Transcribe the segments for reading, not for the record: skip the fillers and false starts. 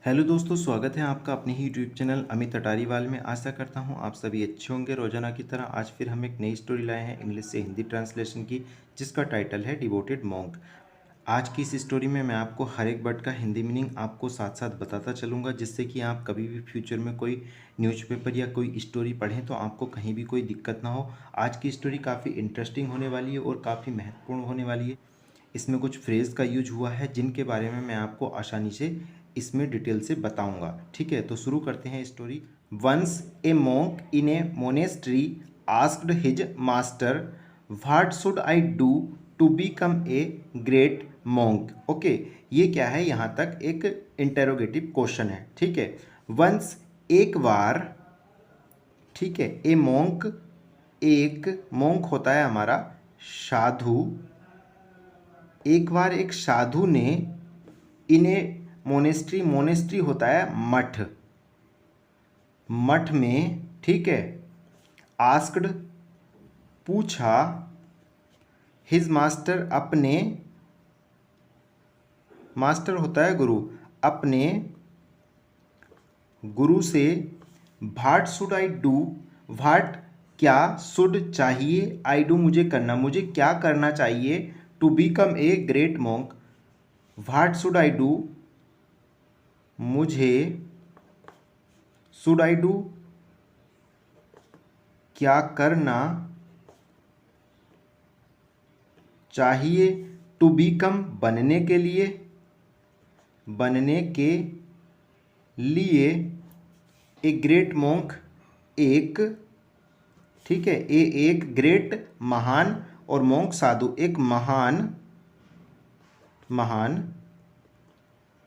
Hello दोस्तों, स्वागत है आपका अपने ही यूट्यूब चैनल अमित अटारीवाल में। आशा करता हूँ आप सभी अच्छे होंगे। रोजाना की तरह आज फिर हम एक नई स्टोरी लाए हैं इंग्लिश से हिंदी ट्रांसलेशन की, जिसका टाइटल है डिवोटेड मॉन्क। आज की इस स्टोरी में मैं आपको हर एक वर्ड का हिंदी मीनिंग आपको साथ साथ बताता चलूँगा, जिससे कि आप कभी भी फ्यूचर में कोई न्यूज़पेपर या कोई स्टोरी पढ़ें तो आपको कहीं भी कोई दिक्कत ना हो। आज की स्टोरी काफ़ी इंटरेस्टिंग होने वाली है और काफ़ी महत्वपूर्ण होने वाली है। इसमें कुछ फ्रेज़ का यूज हुआ है जिनके बारे में मैं आपको आसानी से इसमें डिटेल से बताऊंगा। ठीक है, तो शुरू करते हैं story. Once a monk in a monastery asked his master what should I do to become a great monk. Okay, ये क्या है, यहाँ तक एक इंटेरोगेटिव क्वेश्चन है। ठीक है, वंस एक बार, ठीक है, ए मॉन्क, एक मॉन्क होता है हमारा साधु। एक बार एक साधु ने इन ए मोनेस्ट्री, मोनेस्ट्री होता है मठ, मठ में, ठीक है, आस्क्ड पूछा, हिज मास्टर अपने, मास्टर होता है गुरु, अपने गुरु से, what should I do, what क्या, शुड चाहिए, आई डू मुझे करना, मुझे क्या करना चाहिए, to become a great monk, what should I do, मुझे, शुड आई डू क्या करना चाहिए, टू बिकम बनने के लिए, बनने के लिए, ए ग्रेट मॉन्क एक, ठीक है, एक ग्रेट महान, और मॉन्क साधु एक महान, महान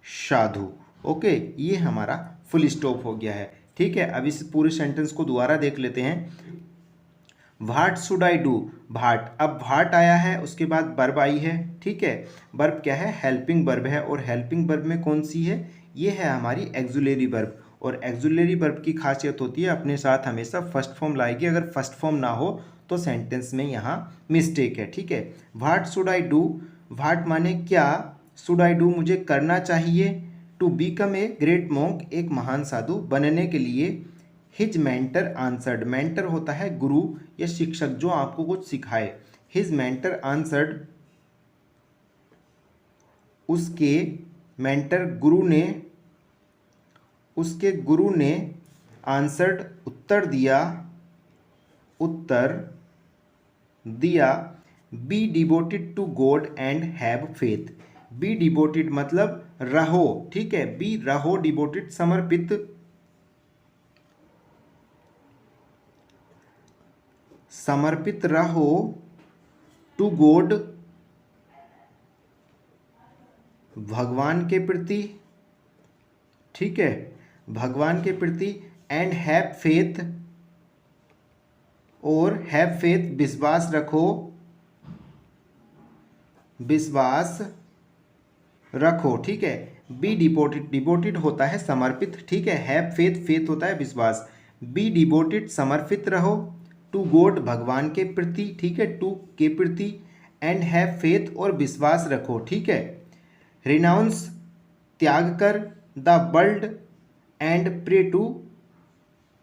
साधु। ओके, ये हमारा फुल स्टॉप हो गया है। ठीक है, अब इस पूरे सेंटेंस को दोबारा देख लेते हैं। What should I do, what, अब व्हाट आया है, उसके बाद वर्ब आई है। ठीक है, वर्ब क्या है, हेल्पिंग वर्ब है, और हेल्पिंग वर्ब में कौन सी है, ये है हमारी एक्जुलरी वर्ब। और एक्जुलरी वर्ब की खासियत होती है अपने साथ हमेशा फर्स्ट फॉर्म लाएगी, अगर फर्स्ट फॉर्म ना हो तो सेंटेंस में यहाँ मिस्टेक है। ठीक है, what should I do, what माने क्या, शुड आई डू मुझे करना चाहिए, to become a great monk एक महान साधु बनने के लिए, हिज मेंटर आंसर्ड, मेंटर होता है गुरु या शिक्षक जो आपको कुछ सिखाए, हिज मेंटर आंसर्ड, उसके मेंटर गुरु ने, उसके गुरु ने, आंसर्ड उत्तर दिया, उत्तर दिया, be devoted to God and have faith, be devoted मतलब रहो, ठीक है, बी रहो, डिवोटेड समर्पित, समर्पित रहो, टू गॉड भगवान के प्रति, ठीक है, भगवान के प्रति, एंड हैव फेथ, और हैव फेथ विश्वास रखो, विश्वास रखो। ठीक है, बी डिवोटेड, डिवोटेड होता है समर्पित, ठीक है, हैव फेथ, फेथ होता है विश्वास, बी डिवोटेड समर्पित रहो, टू गॉड भगवान के प्रति, ठीक है, टू के प्रति, एंड हैव फेथ और विश्वास रखो। ठीक है, रिनाउंस त्याग कर, the world and pray to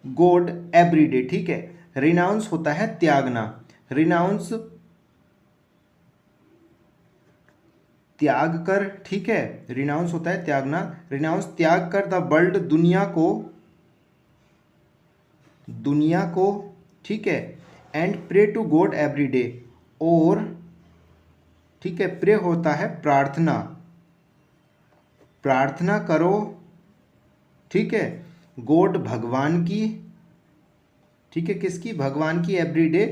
God every day. ठीक है, रिनाउंस होता है त्यागना, रिनाउंस त्याग कर, ठीक है, रिनाउंस होता है त्यागना, रिनाउंस त्याग कर, द वर्ल्ड दुनिया को, दुनिया को, ठीक है, and pray to God every day, और, ठीक है, प्रे होता है प्रार्थना, प्रार्थना करो, ठीक है, गॉड भगवान की, ठीक है, किसकी, भगवान की, एवरीडे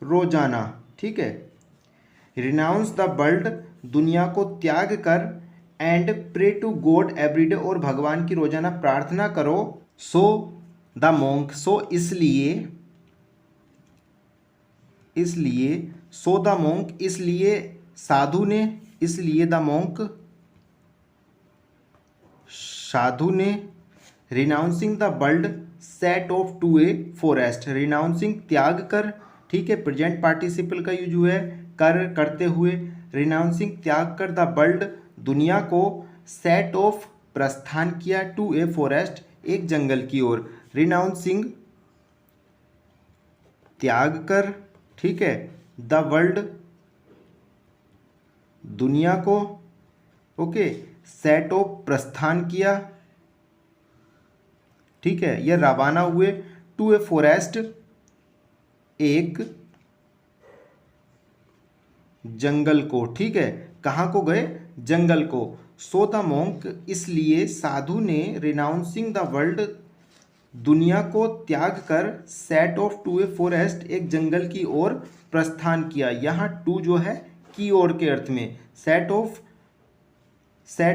रोजाना। ठीक है, रिनाउंस द वर्ल्ड दुनिया को त्याग कर, and pray to God everyday और भगवान की रोजाना प्रार्थना करो, सो द मॉन्क, सो इसलिए, इसलिए, सो द मॉन्क इसलिए साधु ने, इसलिए द मॉन्क साधु ने, renouncing the world set off to a forest, renouncing त्याग कर, ठीक है, प्रेजेंट पार्टिसिपल का यूज हुआ है कर, करते हुए, रिनाउंसिंग त्याग कर, द वर्ल्ड दुनिया को, सेट ऑफ प्रस्थान किया, टू ए फॉरेस्ट, एक जंगल की ओर, रिनाउंसिंग, त्याग कर, ठीक है, द वर्ल्ड, दुनिया को, ओके, सेट ऑफ, प्रस्थान किया, ठीक है, यह रवाना हुए, टू ए फॉरेस्ट, एक जंगल को, ठीक है, कहाँ को गए, जंगल को, सो द मॉन्क, इसलिए साधु ने, रिनाउंसिंग द वर्ल्ड, दुनिया को त्याग कर, set off to a forest, एक जंगल की ओर प्रस्थान किया। यहाँ टू जो है की ओर के अर्थ में, set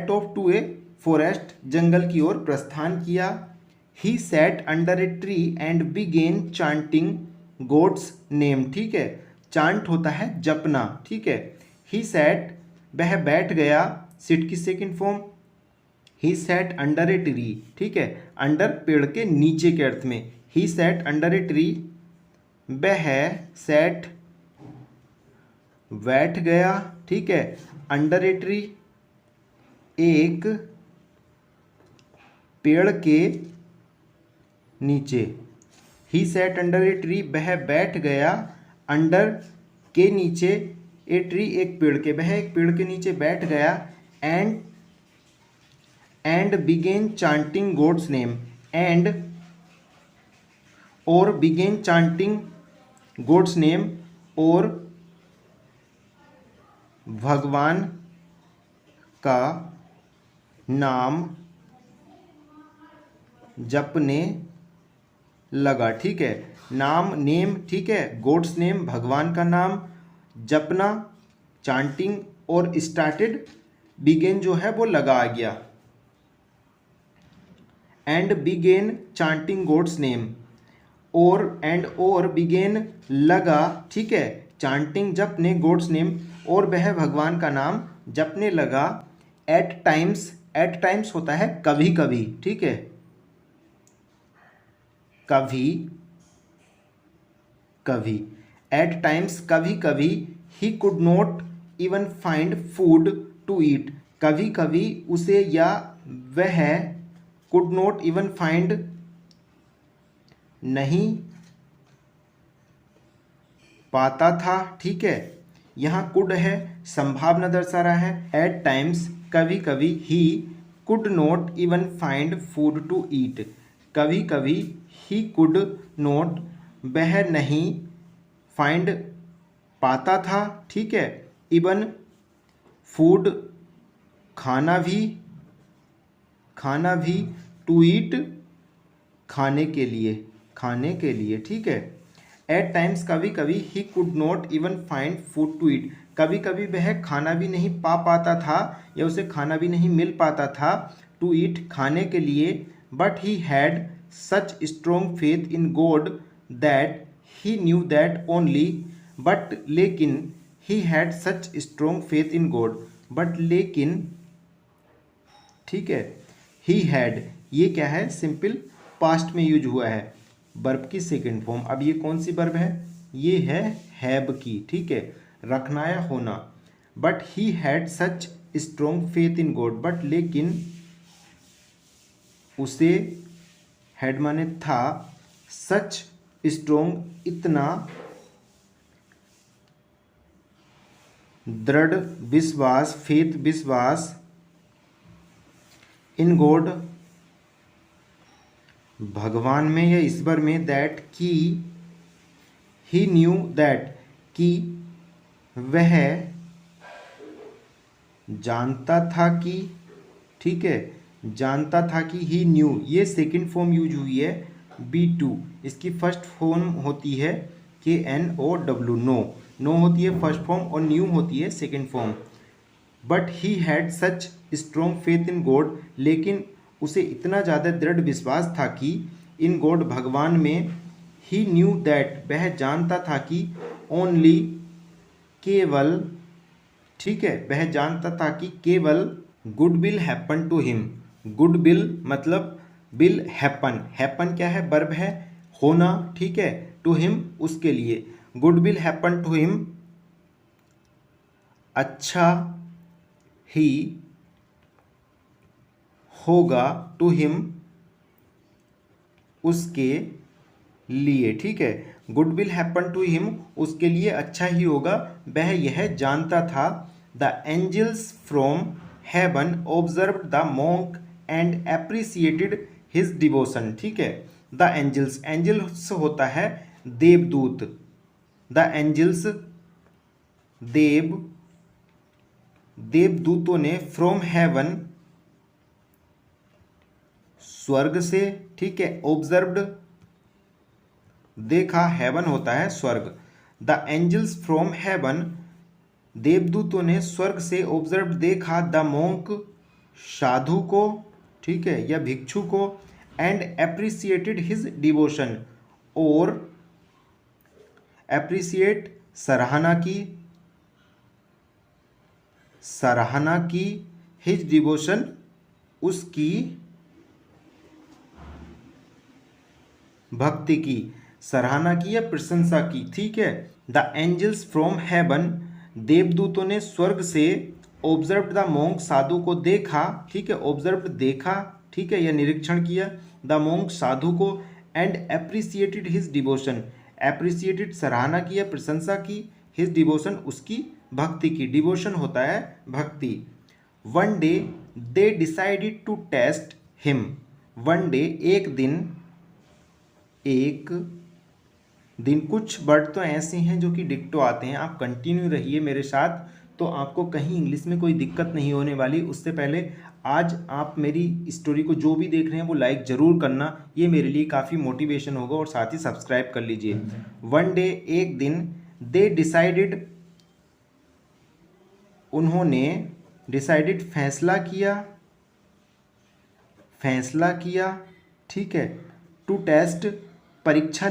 off to a forest, जंगल की ओर प्रस्थान किया। He sat under a tree and began chanting God's name, ठीक है, चांट होता है जपना, ठीक है। ही सैट, वह बैठ गया, सिट की second form, he sat under a tree, ठीक है, अंडर पेड़ के नीचे के अर्थ में, ही सैट अंडर ए ट्री, वह सैट बैठ गया, ठीक है, अंडर ए ट्री, एक पेड़ के नीचे। ही सैट अंडर ए ट्री, वह बैठ गया, अंडर के नीचे, ए ट्री एक पेड़ के, वह एक पेड़ के नीचे बैठ गया, and began chanting God's name, and और बिगेन चांटिंग गॉड्स नेम, और भगवान का नाम जपने लगा, ठीक है, नाम, नेम, ठीक है, गॉड्स नेम, भगवान का नाम, जपना, चांटिंग, और स्टार्टेड, बिगेन जो है वो लगा आ गया, and began chanting God's name, और बिगेन लगा, ठीक है, चांटिंग जपने, गॉड्स नेम, और वह भगवान का नाम जपने लगा, एट टाइम्स होता है कभी कभी, ठीक है, कभी कभी, एट टाइम्स कभी कभी, he could not even find food to eat, कभी कभी उसे या वह कुड नॉट इवन फाइंड, नहीं पाता था, ठीक है, यहाँ कुड है, संभावना दर्शा रहा है, एट टाइम्स कभी कभी, he could not even find food to eat, कभी कभी, ही कुड नॉट, वह नहीं, फाइंड पाता था, ठीक है, इवन फूड, खाना भी, टू ईट, खाने के लिए, ठीक है, एट टाइम्स कभी कभी, he could not even find food to eat, कभी कभी वह खाना भी नहीं पा पाता था, या उसे खाना भी नहीं मिल पाता था, टू ईट, खाने के लिए, but he had such strong faith in god that he knew that only, but लेकिन, he had such strong faith in god, but लेकिन, ठीक है, ही हैड, ये क्या है, सिंपल पास्ट में यूज हुआ है, वर्ब की सेकंड फॉर्म। अब ये कौन सी वर्ब है, ये है हैव की, ठीक है, रखना या होना, but he had such strong faith in god, but लेकिन उसे, हैड माने था, सच स्ट्रॉन्ग, इतना दृढ़ विश्वास, फेथ विश्वास, इन गॉड, भगवान में या ईश्वर में, दैट की, ही न्यू दैट, कि वह जानता था कि, ठीक है, जानता था कि, ही न्यू, ये सेकंड फॉर्म यूज हुई है, B2, इसकी फर्स्ट फॉर्म होती है KNOW, नो होती है फर्स्ट फॉर्म, और न्यू होती है second form, but he had such strong faith in God, लेकिन उसे इतना ज़्यादा दृढ़ विश्वास था कि, इन गॉड, भगवान में, ही न्यू दैट, वह जानता था कि, ओनली, केवल, ठीक है, वह जानता था कि केवल, good will happen to him, good will मतलब विल हैपन, हैपन क्या है, वर्ब है, होना, ठीक है, टू हिम, उसके लिए, good will happen to him, अच्छा ही होगा टू हिम, उसके लिए, ठीक है। Good will happen to him, उसके लिए अच्छा ही होगा, वह यह जानता था। The angels from heaven observe the monk and appreciated his devotion, ठीक है। द एंजल्स, एंजल्स होता है देवदूत। द एंजल्स, देवदूतों ने फ्रॉम हेवन, स्वर्ग से, ठीक है। ऑब्जर्व्ड, देखा, हेवन होता है स्वर्ग। द एंजल्स फ्रॉम हेवन, देवदूतों ने स्वर्ग से, ऑब्जर्व देखा, द मॉन्क, साधु को, ठीक है, या भिक्षु को, एंड एप्रिसिएटेड हिज डिवोशन, और एप्रिसिएट, सराहना की, हिज डिवोशन, उसकी भक्ति की, सराहना की या प्रशंसा की, ठीक है। द एंजल्स फ्रॉम हेवन, देवदूतों ने स्वर्ग से, ऑब्जर्व द मॉन्क, साधु को देखा, ठीक है। ऑब्जर्व देखा, ठीक है, या निरीक्षण किया, द मॉन्क, साधु को, and appreciated his devotion, appreciated, सराहना की या प्रशंसा की, हिज डिवोशन, उसकी भक्ति की। डिवोशन होता है भक्ति। One day they decided to test him, one day, एक दिन, कुछ वर्ड तो ऐसे हैं जो कि डिक्टो आते हैं। आप कंटिन्यू रहिए मेरे साथ, तो आपको कहीं इंग्लिश में कोई दिक्कत नहीं होने वाली। उससे पहले आज आप मेरी स्टोरी को जो भी देख रहे हैं वो लाइक ज़रूर करना, ये मेरे लिए काफ़ी मोटिवेशन होगा, और साथ ही सब्सक्राइब कर लीजिए। वन डे, एक दिन, दे डिसाइडेड, उन्होंने, डिसाइडेड, फैसला किया, ठीक है। टू टेस्ट, परीक्षा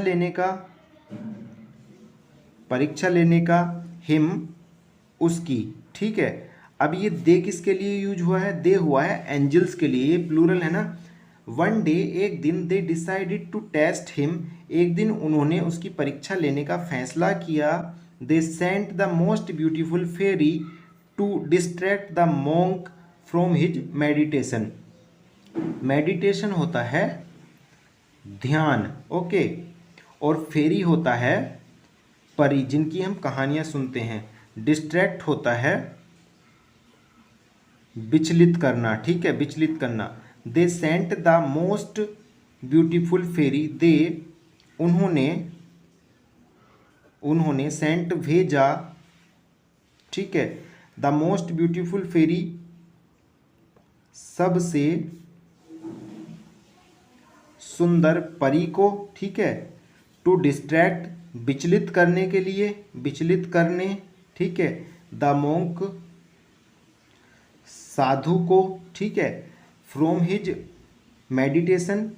लेने का, हिम, उसकी, ठीक है। अब ये दे किसके लिए यूज हुआ है? दे हुआ है एंजल्स के लिए, ये प्लूरल है ना। वन डे, एक दिन, they decided to test him, एक दिन उन्होंने उसकी परीक्षा लेने का फैसला किया। They sent the most beautiful fairy to distract the monk from his meditation. Meditation होता है ध्यान, ओके, और फेरी होता है परी, जिनकी हम कहानियां सुनते हैं। डिस्ट्रैक्ट होता है विचलित करना, ठीक है, विचलित करना। They sent the most beautiful fairy, they, उन्होंने सेंट, भेजा, ठीक है। द मोस्ट ब्यूटीफुल फेरी, सबसे सुंदर परी को, ठीक है। टू डिस्ट्रैक्ट, विचलित करने के लिए, विचलित करने, ठीक है। द मॉन्क, साधु को, ठीक है। फ्रॉम हिज मेडिटेशन,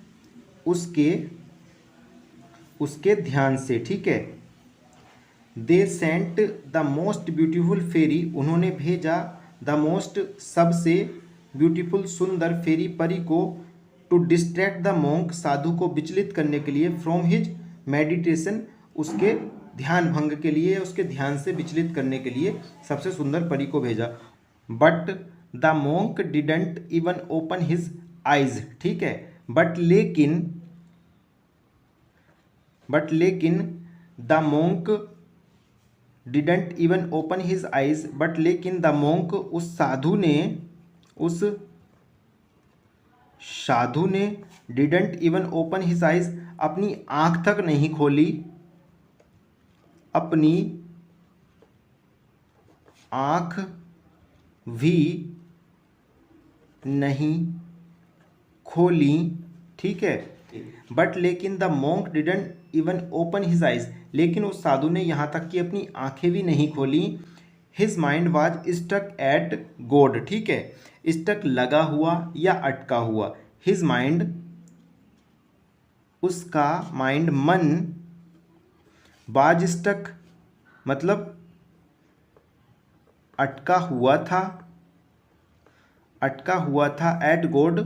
उसके ध्यान से, ठीक है। They sent the most beautiful fairy, उन्होंने भेजा, द मोस्ट, सबसे, ब्यूटीफुल, सुंदर, फेरी, परी को, टू डिस्ट्रैक्ट द मॉन्क, साधु को विचलित करने के लिए, फ्रॉम हिज मेडिटेशन, उसके ध्यान भंग के लिए, उसके ध्यान से विचलित करने के लिए सबसे सुंदर परी को भेजा। But the monk didn't even open his eyes, ठीक है। बट लेकिन the monk didn't even open his eyes, but लेकिन द मॉन्क, उस साधु ने didn't even open his eyes, अपनी आंख तक नहीं खोली, अपनी आंख भी नहीं खोली, ठीक है। बट लेकिन the monk didn't even open his eyes, लेकिन उस साधु ने यहाँ तक कि अपनी आंखें भी नहीं खोली। His mind was stuck at God, ठीक है। स्टक, लगा हुआ या अटका हुआ। हिज माइंड, उसका माइंड, मन, वाज स्टक, मतलब अटका हुआ था, एट गॉड,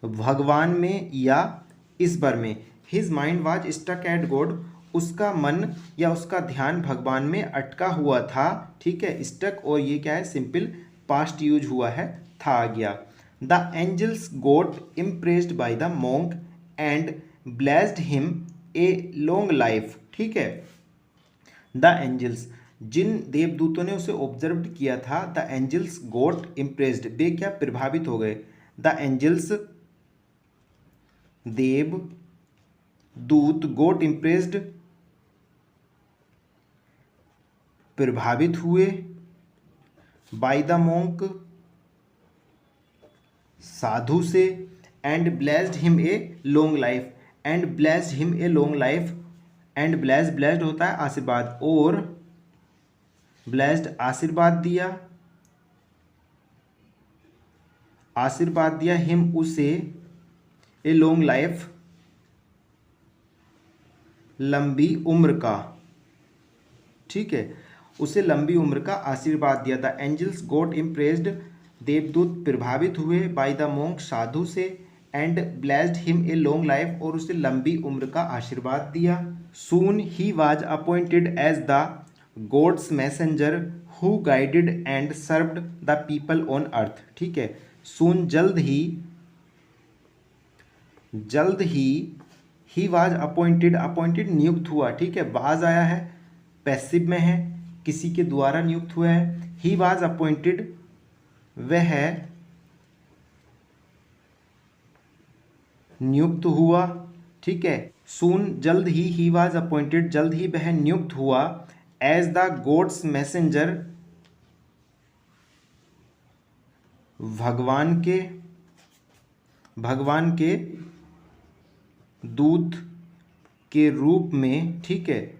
भगवान में या ईश्वर में। His mind was stuck at God, उसका मन या उसका ध्यान भगवान में अटका हुआ था, ठीक है। स्टक, और ये क्या है? सिंपल पास्ट यूज हुआ है, था आ गया। The angels got impressed by the monk and blessed him a long life. ठीक है, द एंजल्स, जिन देवदूतों ने उसे ऑब्जर्व किया था, द एंजल्स गॉट इम्प्रेस्ड, वे क्या प्रभावित हो गए। द एंजल्स, देव दूत, गॉट इम्प्रेस्ड, प्रभावित हुए, बाय द मॉन्क, साधु से, and blessed him a long life, and blessed him a long life, and blessed होता है आशीर्वाद, और ब्लेस्ड आशीर्वाद दिया, हिम उसे, ए लॉन्ग लाइफ, लंबी उम्र का। ठीक है, उसे लंबी उम्र का आशीर्वाद दिया। द एंजल्स गॉट इम्प्रेस्ड, देवदूत प्रभावित हुए, बाय द मॉन्क, साधु से, and blessed him a long life, और उसे लंबी उम्र का आशीर्वाद दिया। Soon he was appointed as the god's messenger who guided and served the people on earth. ठीक है, सून जल्द ही वाज अपॉइंटेड नियुक्त हुआ। ठीक है, वाज आया है, पैसिव में है, किसी के द्वारा नियुक्त हुआ है। ही वाज अपॉइंटेड, वह नियुक्त हुआ। ठीक है, सून जल्द ही वाज अपॉइंटेड, जल्द ही वह नियुक्त हुआ, एज द गॉड्स मैसेंजर, भगवान के दूत के रूप में। ठीक है,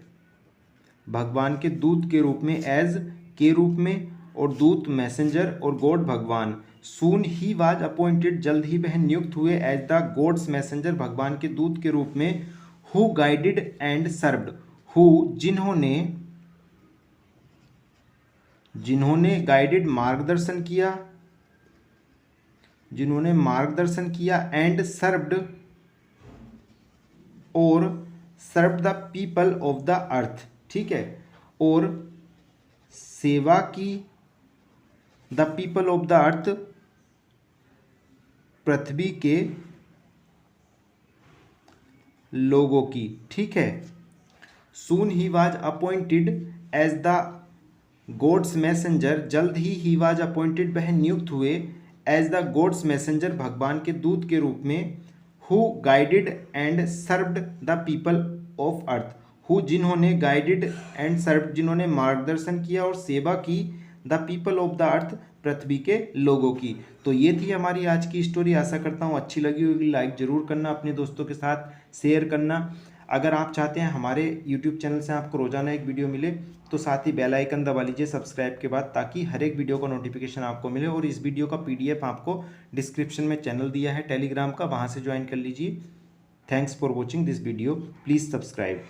भगवान के दूत के रूप में, एज के रूप में, और दूत मैसेंजर, और गॉड भगवान। सून ही वाज अपॉइंटेड, जल्द ही वह नियुक्त हुए, एज द गॉड्स मैसेंजर, भगवान के दूत के रूप में, who guided and served, who जिन्होंने गाइडेड मार्गदर्शन किया, एंड सर्व्ड, और serve the people of the earth. ठीक है, और सेवा की, the people of the earth, पृथ्वी के लोगों की। ठीक है, soon he was appointed as the god's messenger, जल्द ही वाज अपॉइंटेड, वह नियुक्त हुए, एज द गॉड्स मैसेंजर, भगवान के दूत के रूप में, who guided and served the people of earth, who जिन्होंने गाइडेड एंड सर्व्ड, जिन्होंने मार्गदर्शन किया और सेवा की, the people of the earth, पृथ्वी के लोगों की। तो ये थी हमारी आज की स्टोरी। आशा करता हूँ अच्छी लगी होगी। लाइक ज़रूर करना, अपने दोस्तों के साथ शेयर करना। अगर आप चाहते हैं हमारे YouTube चैनल से आपको रोजाना एक वीडियो मिले, तो साथ ही बेल आइकन दबा लीजिए सब्सक्राइब के बाद, ताकि हर एक वीडियो का नोटिफिकेशन आपको मिले। और इस वीडियो का PDF आपको डिस्क्रिप्शन में चैनल दिया है टेलीग्राम का, वहाँ से ज्वाइन कर लीजिए। Thanks for watching this video, please subscribe.